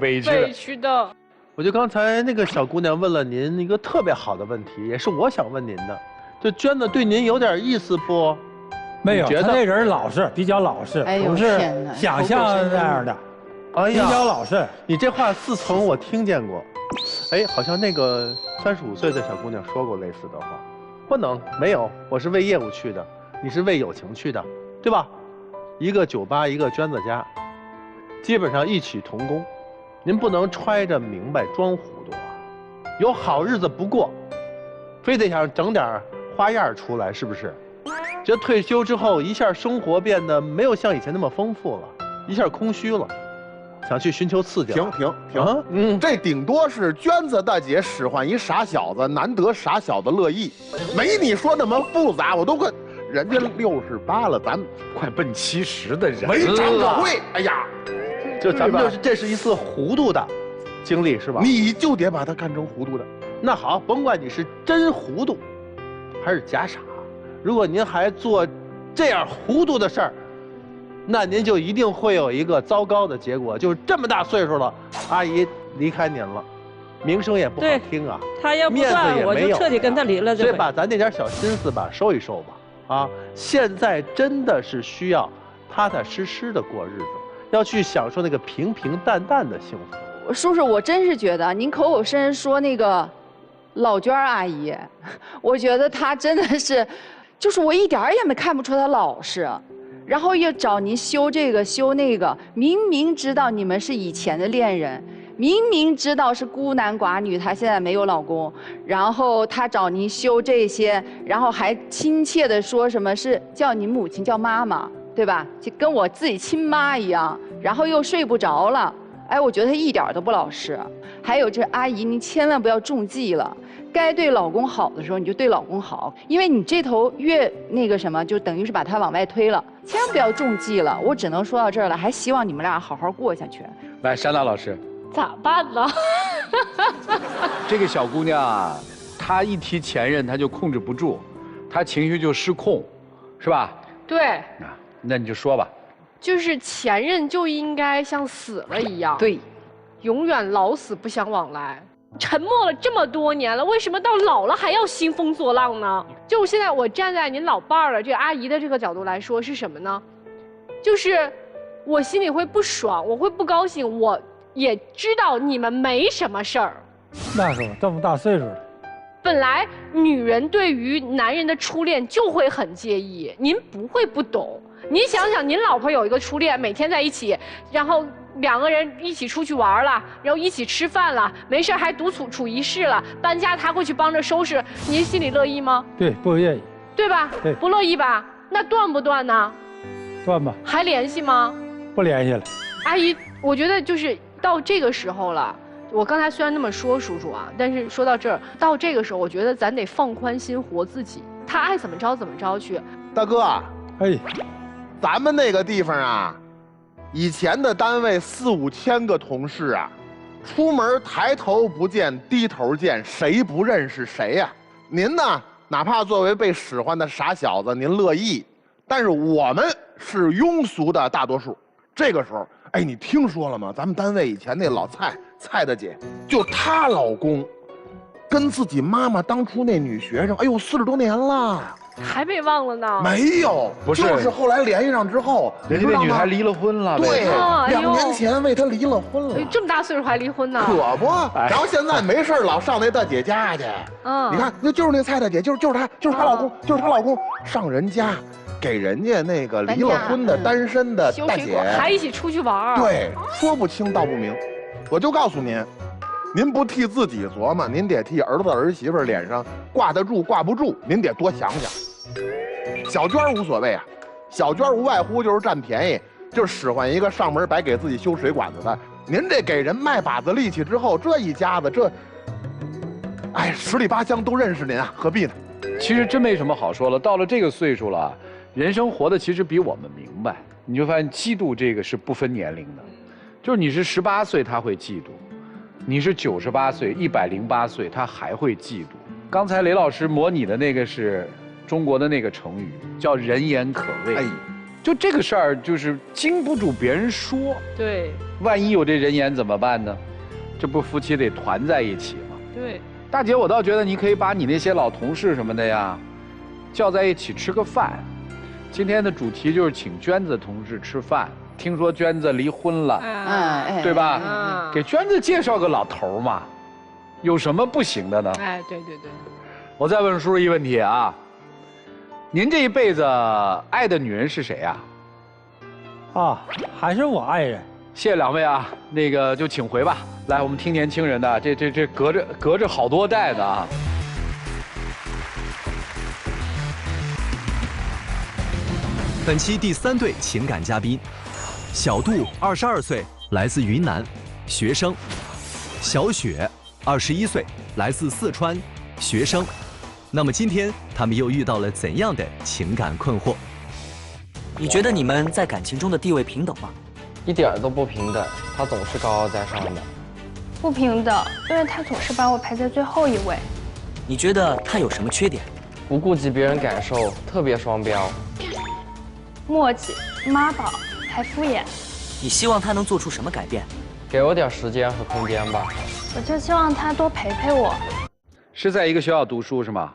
委屈的。我觉得刚才那个小姑娘问了您一个特别好的问题，也是我想问您的，就娟子对您有点意思不？没有，他那人老实，比较老实，不是想象那样的。哎呀，比较老实。你这话自从我听见过，哎，好像那个35岁的小姑娘说过类似的话。不能，没有，我是为业务去的，你是为友情去的，对吧？一个酒吧，一个娟子家，基本上异曲同工。您不能揣着明白装糊涂啊！有好日子不过，非得想整点花样出来，是不是？这退休之后，一下生活变得没有像以前那么丰富了，一下空虚了，想去寻求刺激。停，这顶多是娟子大姐使唤一傻小子，难得傻小子乐意，没你说那么复杂。我都快，人家68了，咱快奔70的人了，没长个会。哎呀，咱们这是一次糊涂的经历，是吧？你就得把它看成糊涂的。那好，甭管你是真糊涂，还是假傻。如果您还做这样糊涂的事儿，那您就一定会有一个糟糕的结果，就是这么大岁数了，阿姨离开您了，名声也不好听啊，他要不干，我就彻底跟他离了。所以把咱那点小心思吧收一收吧，啊，现在真的是需要踏踏实实的过日子，要去享受那个平平淡淡的幸福。叔叔，我真是觉得您口口声声说那个老娟阿姨，我觉得她真的是。就是我一点也没看不出他老实，然后又找您修这个修那个，明明知道你们是以前的恋人，明明知道是孤男寡女，她现在没有老公，然后他找您修这些，然后还亲切的说什么是叫您母亲叫妈妈，对吧？就跟我自己亲妈一样，然后又睡不着了，哎，我觉得他一点都不老实。还有这阿姨，您千万不要中计了。该对老公好的时候，你就对老公好，因为你这头越那个什么，就等于是把他往外推了。千万不要中计了，我只能说到这儿了，还希望你们俩好好过下去。来，山大老师，咋办呢？这个小姑娘啊，她一提前任，她就控制不住，她情绪就失控，是吧？对。那你就说吧。就是前任就应该像死了一样，对，永远老死不相往来。沉默了这么多年了，为什么到老了还要兴风作浪呢？就现在我站在您老伴儿了这个阿姨的这个角度来说是什么呢？就是我心里会不爽，我会不高兴，我也知道你们没什么事儿。那时候这么大岁数了，本来女人对于男人的初恋就会很介意，您不会不懂。您想想，您老婆有一个初恋，每天在一起，然后2个人一起出去玩了，然后一起吃饭了，没事还独处一室了，搬家他会去帮着收拾，您心里乐意吗？对，不愿意，对吧？对，不乐意吧？那断不断呢？断吧。还联系吗？不联系了。阿姨，我觉得就是到这个时候了。我刚才虽然那么说，叔叔啊，但是说到这儿，到这个时候，我觉得咱得放宽心，活自己。他爱怎么着怎么着去。大哥啊，哎，咱们那个地方啊，以前的单位4、5千个同事啊，出门抬头不见低头见，谁不认识谁呀？您呢，哪怕作为被使唤的傻小子，您乐意，但是我们是庸俗的大多数。这个时候，哎，你听说了吗？咱们单位以前那老蔡大姐，就她老公，跟自己妈妈当初那女学生，哎呦，40多年了。还没忘了呢？没有，不是，就是后来联系上之后，人家那女孩离了婚了。对，2年前为他离了婚了。这么大岁数还离婚呢？可不，然后现在没事老上那大姐家去。你看，那就是那蔡大姐，就是她老公，就是她老公上人家，给人家那个离了婚的单身的大姐，还一起出去玩。对，说不清道不明。我就告诉您，您不替自己琢磨，您得替儿子儿媳妇脸上挂得住挂不住，您得多想想。小娟无所谓啊，小娟无外乎就是占便宜，就是使唤一个上门白给自己修水管子的。您这给人卖把子力气之后，这一家子这，哎，十里八乡都认识您啊，何必呢？其实真没什么好说了，到了这个岁数了，人生活的其实比我们明白。你就发现嫉妒这个是不分年龄的，就是你是18岁他会嫉妒，你是98岁、108岁他还会嫉妒。刚才雷老师模拟的那个是中国的那个成语，叫人言可畏。哎，就这个事儿就是经不住别人说。对。万一有这人言怎么办呢？这不夫妻得团在一起吗？对。大姐，我倒觉得你可以把你那些老同事什么的呀，叫在一起吃个饭。今天的主题就是请娟子同志吃饭。听说娟子离婚了，对吧？给娟子介绍个老头嘛，有什么不行的呢？哎，对对对。我再问叔叔一个问题啊，您这一辈子爱的女人是谁呀？啊，还是我爱人。谢谢两位啊，那个就请回吧。来，我们听年轻人的，这隔着好多代的啊。本期第3对情感嘉宾，小杜22岁，来自云南，学生；小雪21岁，来自四川，学生。那么今天他们又遇到了怎样的情感困惑？你觉得你们在感情中的地位平等吗？一点都不平等，他总是高高在上的。不平等，因为他总是把我排在最后一位。你觉得他有什么缺点？不顾及别人感受，特别双标。磨叽、妈宝，还敷衍。你希望他能做出什么改变？给我点时间和空间吧。我就希望他多陪陪我。是在一个学校读书是吗？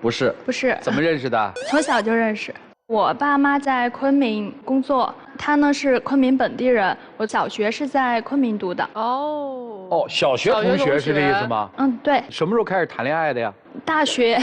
不是。不是。怎么认识的？从小就认识。我爸妈在昆明工作，他呢是昆明本地人。我小学是在昆明读的。哦，小学同学是这意思吗？嗯，对。什么时候开始谈恋爱的呀？大学，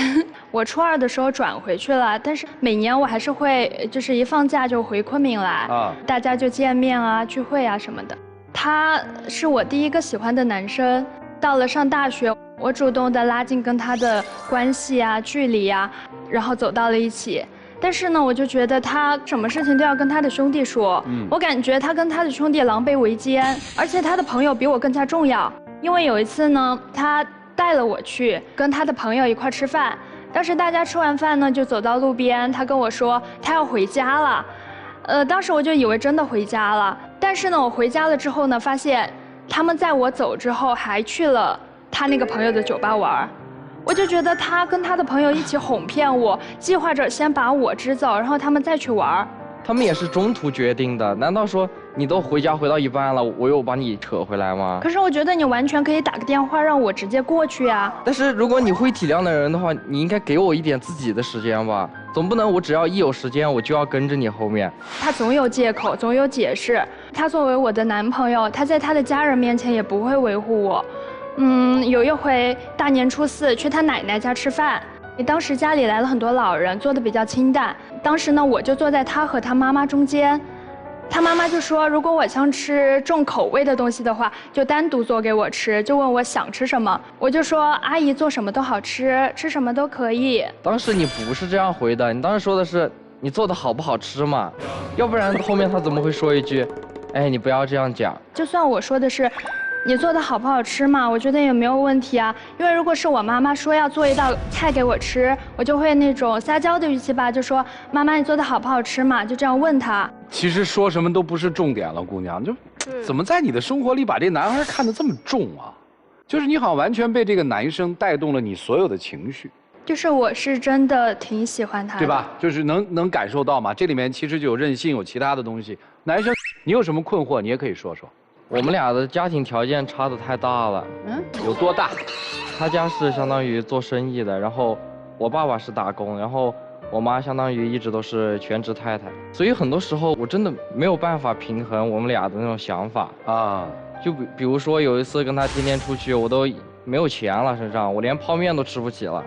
我初2的时候转回去了，但是每年我还是会，就是一放假就回昆明来，大家就见面啊、聚会啊什么的。他是我第一个喜欢的男生，到了上大学，我主动的拉近跟他的关系啊、距离啊，然后走到了一起。但是呢，我就觉得他什么事情都要跟他的兄弟说，我感觉他跟他的兄弟狼狈为奸，而且他的朋友比我更加重要。因为有一次呢，他带了我去跟他的朋友一块吃饭，当时大家吃完饭呢，就走到路边，他跟我说他要回家了，当时我就以为真的回家了，但是呢，我回家了之后呢，发现他们在我走之后还去了他那个朋友的酒吧玩。我就觉得他跟他的朋友一起哄骗我，计划着先把我支走，然后他们再去玩。他们也是中途决定的，难道说你都回家回到一半了，我又把你扯回来吗？可是我觉得你完全可以打个电话让我直接过去啊。但是如果你会体谅的人的话，你应该给我一点自己的时间吧，总不能我只要一有时间我就要跟着你后面。他总有借口，总有解释。他作为我的男朋友，他在他的家人面前也不会维护我。有一回大年初4去他奶奶家吃饭，当时家里来了很多老人，做的比较清淡。当时呢，我就坐在他和他妈妈中间，他妈妈就说，如果我想吃重口味的东西的话，就单独做给我吃，就问我想吃什么，我就说阿姨做什么都好吃，吃什么都可以。当时你不是这样回的，你当时说的是你做的好不好吃嘛，要不然后面他怎么会说一句，哎，你不要这样讲。就算我说的是你做的好不好吃嘛？我觉得也没有问题啊。因为如果是我妈妈说要做一道菜给我吃，我就会那种撒娇的语气吧，就说妈妈你做的好不好吃嘛？就这样问她。其实说什么都不是重点了，姑娘，就怎么在你的生活里把这男孩看得这么重啊？就是你好像完全被这个男生带动了你所有的情绪。就是我是真的挺喜欢他的，对吧？就是能感受到嘛。这里面其实就有任性，有其他的东西。男生，你有什么困惑，你也可以说说。我们俩的家庭条件差得太大了。有多大？他家是相当于做生意的，然后我爸爸是打工，然后我妈相当于一直都是全职太太，所以很多时候我真的没有办法平衡我们俩的那种想法啊。就比如说有一次跟他天天出去，我都没有钱了身上，我连泡面都吃不起了，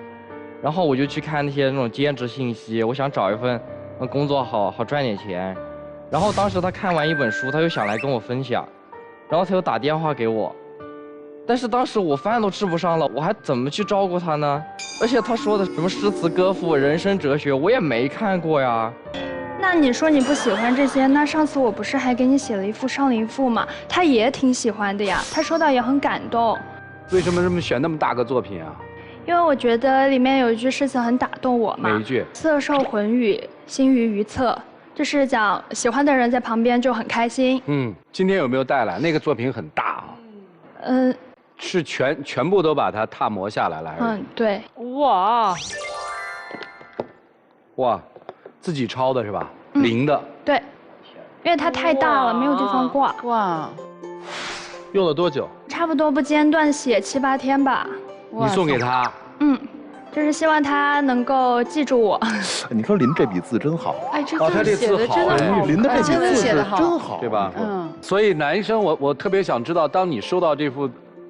然后我就去看那些那种兼职信息，我想找一份工作好赚点钱。然后当时他看完一本书，他又想来跟我分享。然后他又打电话给我，但是当时我饭都吃不上了，我还怎么去照顾他呢？而且他说的什么诗词歌赋、人生哲学，我也没看过呀。那你说你不喜欢这些，那上次我不是还给你写了一幅《少林赋》吗？他也挺喜欢的呀，他说到也很感动。为什么这么选那么大个作品啊？因为我觉得里面有一句诗词很打动我嘛。哪一句？色受魂语，心于于侧，就是讲喜欢的人在旁边就很开心。今天有没有带来？那个作品很大啊。是全部都把它拓磨下来了还是？对。哇，自己抄的是吧？零的。对，因为它太大了，没有地方挂。哇。用了多久？差不多不间断写7、8天吧。你送给他？就是希望他能够记住我。你说林这笔字真好。哎，这字写的真的好，林的这真的写的好，真好，对吧？所以男生，我特别想知道，当你收到这幅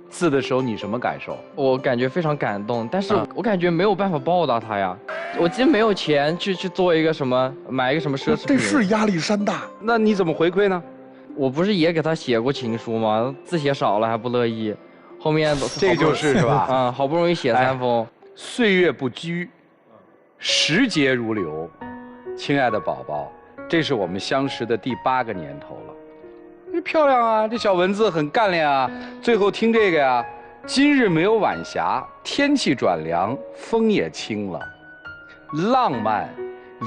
字的时候，你什么感受？我感觉非常感动，但是我感觉没有办法报答他呀。我既没有钱去做一个什么，买一个什么奢侈品，这是压力山大。那你怎么回馈呢？我不是也给他写过情书吗？字写少了还不乐意，后面这就是吧？好不容易写3封。岁月不居，时节如流。亲爱的宝宝，这是我们相识的第8个年头了。这漂亮啊，这小文字很干练啊。最后听这个呀，今日没有晚霞，天气转凉，风也轻了。浪漫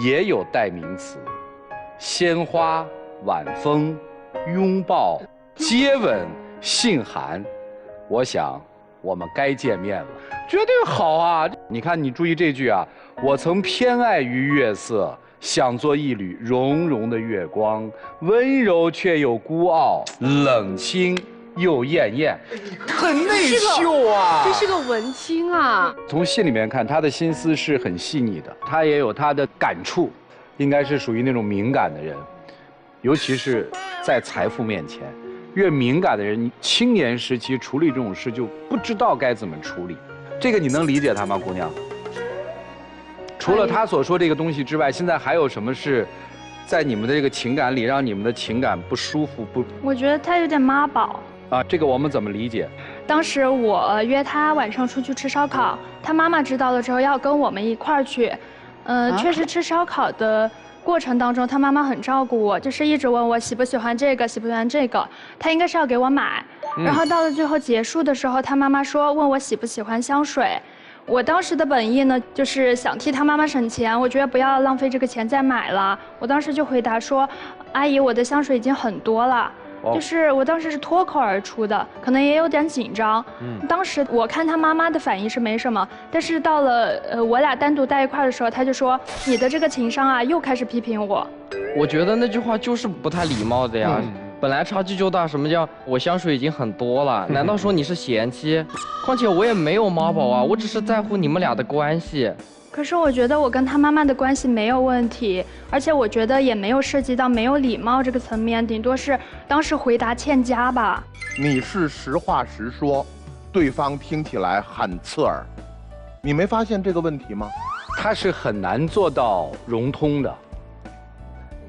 也有代名词，鲜花、晚风、拥抱、接吻、信函。我想我们该见面了，绝对好啊！你看，你注意这句啊，我曾偏爱于月色，想做一缕融融的月光，温柔却又孤傲，冷清又艳艳，很内秀啊！这是个文青啊！从信里面看，他的心思是很细腻的，他也有他的感触，应该是属于那种敏感的人，尤其是在财富面前。越敏感的人，你青年时期处理这种事就不知道该怎么处理，这个你能理解他吗，姑娘？除了他所说这个东西之外，现在还有什么是在你们的这个情感里让你们的情感不舒服？我觉得他有点妈宝啊，这个我们怎么理解？当时我约他晚上出去吃烧烤，他妈妈知道了之后要跟我们一块儿去，确实吃烧烤的过程当中，他妈妈很照顾我，就是一直问我喜不喜欢这个，喜不喜欢这个。他应该是要给我买，然后到了最后结束的时候，他妈妈说问我喜不喜欢香水。我当时的本意呢，就是想替他妈妈省钱，我觉得不要浪费这个钱再买了。我当时就回答说，阿姨，我的香水已经很多了。就是我当时是脱口而出的，可能也有点紧张。当时我看他妈妈的反应是没什么，但是到了我俩单独在一块的时候，他就说你的这个情商啊，又开始批评我。我觉得那句话就是不太礼貌的呀。本来差距就大，什么叫我香水已经很多了？难道说你是嫌弃？况且我也没有妈宝啊，我只是在乎你们俩的关系。可是我觉得我跟他妈妈的关系没有问题，而且我觉得也没有涉及到没有礼貌这个层面，顶多是当时回答欠佳吧。你是实话实说，对方听起来很刺耳，你没发现这个问题吗？他是很难做到融通的，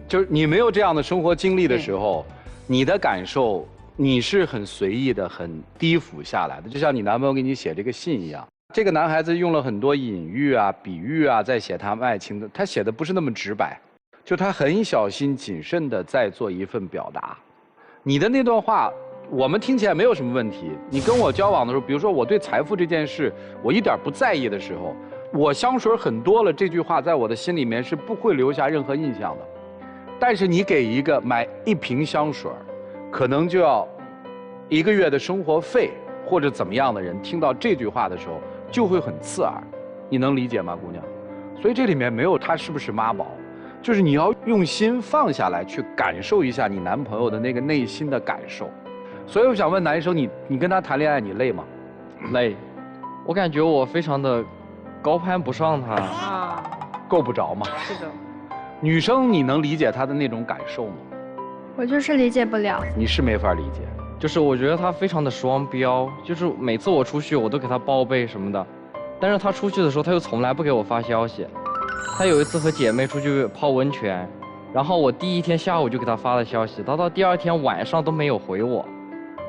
就是你没有这样的生活经历的时候，你的感受你是很随意的、很低俯下来的，就像你男朋友给你写这个信一样。这个男孩子用了很多隐喻啊、比喻啊，在写他们爱情的，他写的不是那么直白，就他很小心谨慎的在做一份表达。你的那段话，我们听起来没有什么问题。你跟我交往的时候，比如说我对财富这件事，我一点不在意的时候，我香水很多了，这句话在我的心里面是不会留下任何印象的。但是你给一个买1瓶香水，可能就要1个月的生活费或者怎么样的人，听到这句话的时候，就会很刺耳，你能理解吗，姑娘？所以这里面没有他是不是妈宝，就是你要用心放下来，去感受一下你男朋友的那个内心的感受。所以我想问男生，你跟他谈恋爱，你累吗？累，我感觉我非常的高攀不上他啊，够不着嘛。是的。女生你能理解他的那种感受吗？我就是理解不了。你是没法理解。就是我觉得他非常的双标，就是每次我出去我都给他报备什么的，但是他出去的时候他又从来不给我发消息。他有一次和姐妹出去泡温泉，然后我第1天下午就给他发了消息，他到第2天晚上都没有回我。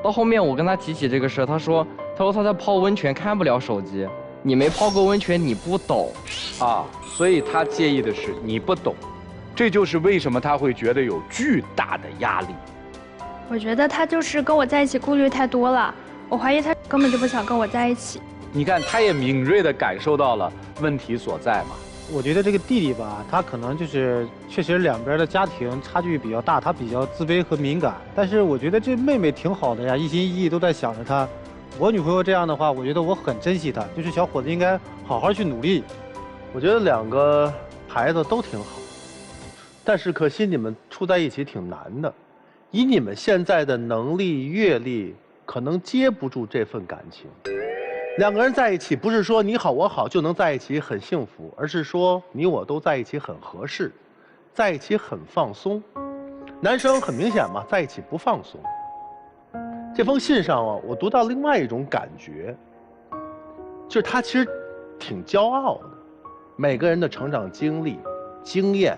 到后面我跟他提起这个事，他说他说他在泡温泉看不了手机，你没泡过温泉你不懂，啊，所以他介意的是你不懂，这就是为什么他会觉得有巨大的压力。我觉得他就是跟我在一起顾虑太多了，我怀疑他根本就不想跟我在一起。你看，他也敏锐地感受到了问题所在嘛。我觉得这个弟弟吧，他可能就是确实两边的家庭差距比较大，他比较自卑和敏感。但是我觉得这妹妹挺好的呀，一心一意都在想着他。我女朋友这样的话，我觉得我很珍惜她，就是小伙子应该好好去努力。我觉得两个孩子都挺好，但是可惜你们处在一起挺难的，以你们现在的能力阅历，可能接不住这份感情。两个人在一起，不是说你好我好就能在一起很幸福，而是说你我都在一起很合适，在一起很放松。男生很明显嘛，在一起不放松。这封信上啊，我读到另外一种感觉，就是他其实挺骄傲的。每个人的成长经历、经验、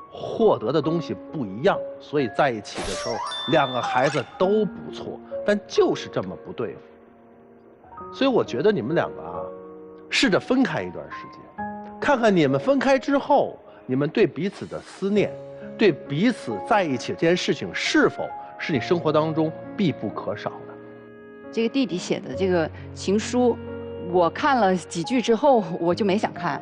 获得的东西不一样，所以在一起的时候，两个孩子都不错，但就是这么不对付。所以我觉得你们两个啊，试着分开一段时间，看看你们分开之后，你们对彼此的思念，对彼此在一起这件事情是否是你生活当中必不可少的。这个弟弟写的这个情书，我看了几句之后，我就没想看。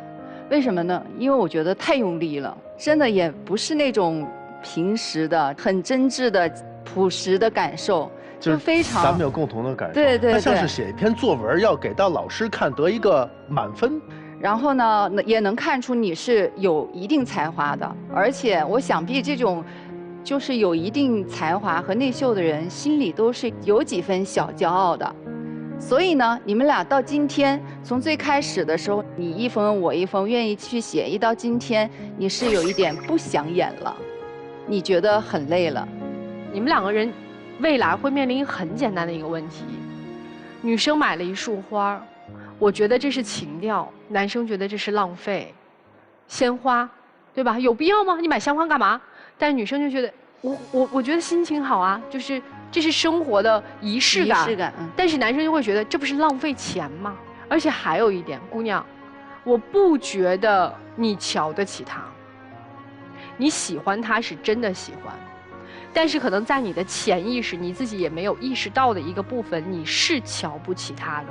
为什么呢？因为我觉得太用力了，真的也不是那种平时的、很真挚的、朴实的感受。就非常，咱们有共同的感受。对对对，它像是写一篇作文，要给到老师看，得一个满分。然后呢，也能看出你是有一定才华的，而且我想必这种，就是有一定才华和内秀的人，心里都是有几分小骄傲的。所以呢，你们俩到今天，从最开始的时候，你一封我一封，愿意去写，一到今天，你是有一点不想演了，你觉得很累了。你们两个人未来会面临很简单的一个问题，女生买了一束花，我觉得这是情调，男生觉得这是浪费，鲜花，对吧？有必要吗？你买鲜花干嘛？但是女生就觉得，我觉得心情好啊，就是这是生活的仪式感。仪式感。但是男生就会觉得这不是浪费钱吗？而且还有一点，姑娘，我不觉得你瞧得起他，你喜欢他是真的喜欢。但是可能在你的潜意识，你自己也没有意识到的一个部分，你是瞧不起他的，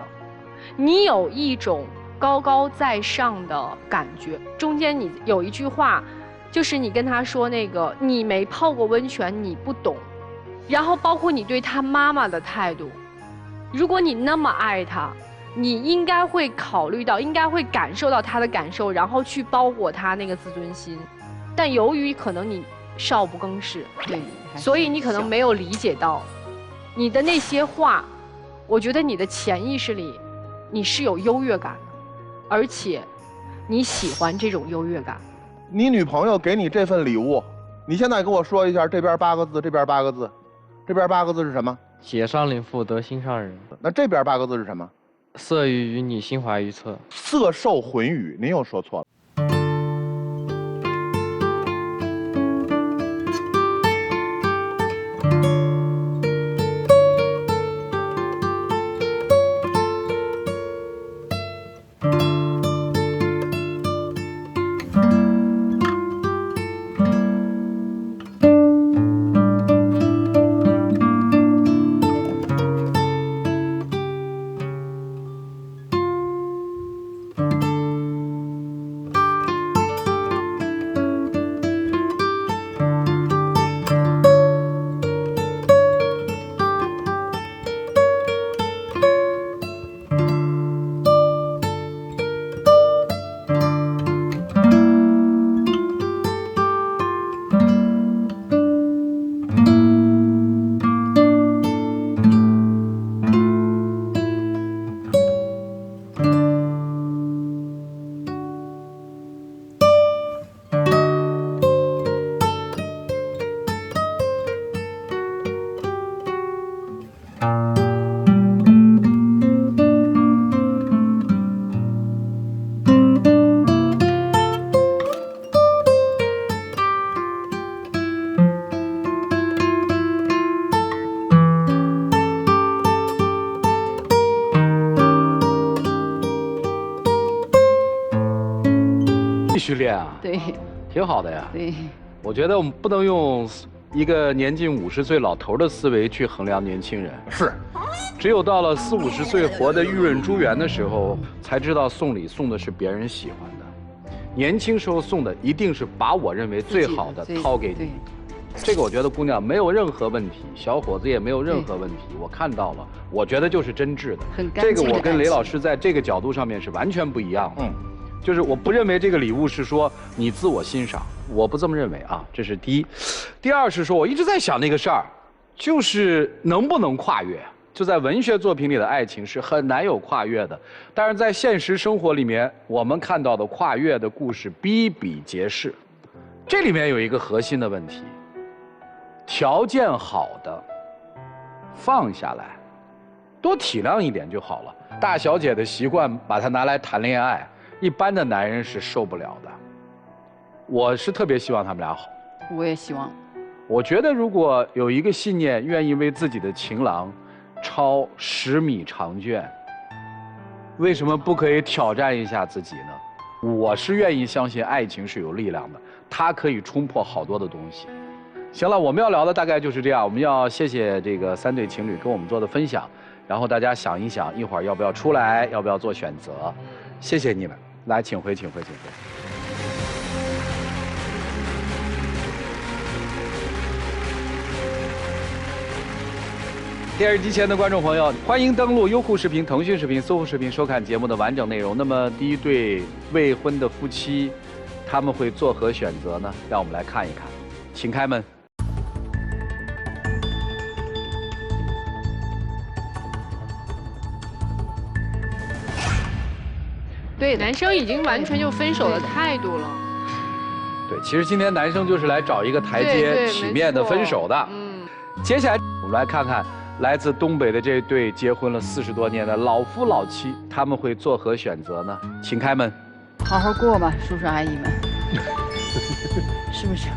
你有一种高高在上的感觉。中间你有一句话，就是你跟他说那个你没泡过温泉，你不懂。然后包括你对他妈妈的态度，如果你那么爱他，你应该会考虑到，应该会感受到他的感受，然后去包裹他那个自尊心。但由于可能你少不更事，对，所以你可能没有理解到，你的那些话，我觉得你的潜意识里，你是有优越感的，而且你喜欢这种优越感。你女朋友给你这份礼物，你现在给我说一下，这边8个字，这边8个字，这边8个字是什么？写上领妇得心上人。那这边8个字是什么？色欲与你心怀于侧。色受混语，您又说错了。变啊。对，挺好的呀。对，我觉得我们不能用一个年近50岁老头的思维去衡量年轻人。是，只有到了40、50岁活得玉润珠圆的时候，才知道送礼送的是别人喜欢的。年轻时候送的一定是把我认为最好的掏给你。这个我觉得姑娘没有任何问题，小伙子也没有任何问题，我看到了，我觉得就是真挚的。很干净的。这个我跟雷老师在这个角度上面是完全不一样的。就是我不认为这个礼物是说你自我欣赏，我不这么认为啊，这是第一。第二是说我一直在想那个事儿，就是能不能跨越。就在文学作品里的爱情是很难有跨越的，但是在现实生活里面，我们看到的跨越的故事比比皆是。这里面有一个核心的问题，条件好的放下来，多体谅一点就好了。大小姐的习惯把它拿来谈恋爱，一般的男人是受不了的。我是特别希望他们俩好。我也希望。我觉得如果有一个信念，愿意为自己的情郎抄10米长卷，为什么不可以挑战一下自己呢？我是愿意相信爱情是有力量的，它可以冲破好多的东西。行了，我们要聊的大概就是这样。我们要谢谢这个3对情侣跟我们做的分享，然后大家想一想，一会儿要不要出来，要不要做选择？谢谢你们，来，请回，请回，请回。电视机前的观众朋友，欢迎登录优酷视频、腾讯视频、搜狐视频收看节目的完整内容。那么，第一对未婚的夫妻，他们会作何选择呢？让我们来看一看，请开门。对，男生已经完全就分手的态度了。对，其实今天男生就是来找一个台阶体面的分手的。接下来我们来看看。来自东北的这对结婚了40多年的老夫老妻，他们会作何选择呢？请开门。好好过吧，叔叔阿姨们，是不是？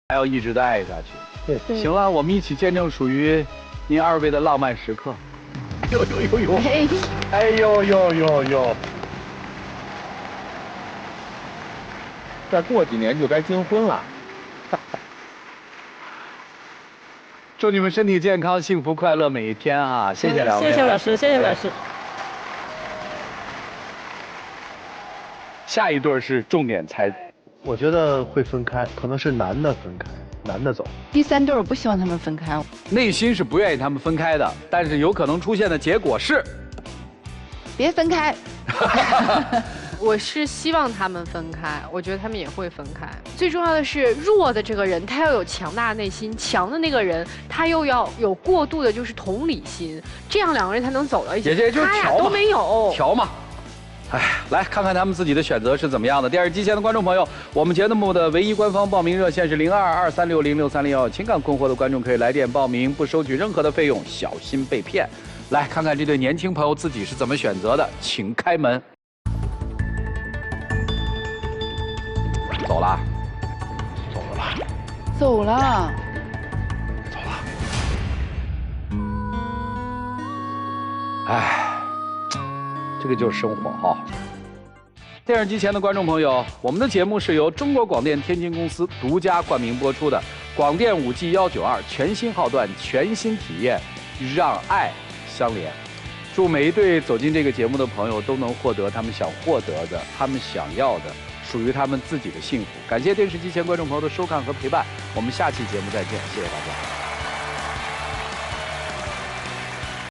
还要一直的爱下去。对，行了，我们一起见证属于您2位的浪漫时刻。呦呦呦呦！哎呦呦呦呦！再过几年就该金婚了。祝你们身体健康、幸福快乐每一天啊！谢谢2位。谢谢老师，谢谢老师。下一对是重点猜。我觉得会分开，可能是男的分开，男的走。第3对我不希望他们分开，内心是不愿意他们分开的，但是有可能出现的结果是，别分开。我是希望他们分开，我觉得他们也会分开。最重要的是，弱的这个人他要有强大的内心，强的那个人他又要有过度的就是同理心，这样2个人才能走到一起。也就是他俩都没有调嘛。哎，来看看他们自己的选择是怎么样的。电视机前的观众朋友，我们节目的唯一官方报名热线是0223606301，情感困惑的观众可以来电报名，不收取任何的费用，小心被骗。来看看这对年轻朋友自己是怎么选择的，请开门。走了，走了吧？走了，走了。哎。这个就是生活哈。电视机前的观众朋友，我们的节目是由中国广电天津公司独家冠名播出的。广电5G192全新号段，全新体验，让爱相连。祝每一对走进这个节目的朋友都能获得他们想获得的，他们想要的，属于他们自己的幸福。感谢电视机前观众朋友的收看和陪伴，我们下期节目再见，谢谢大家。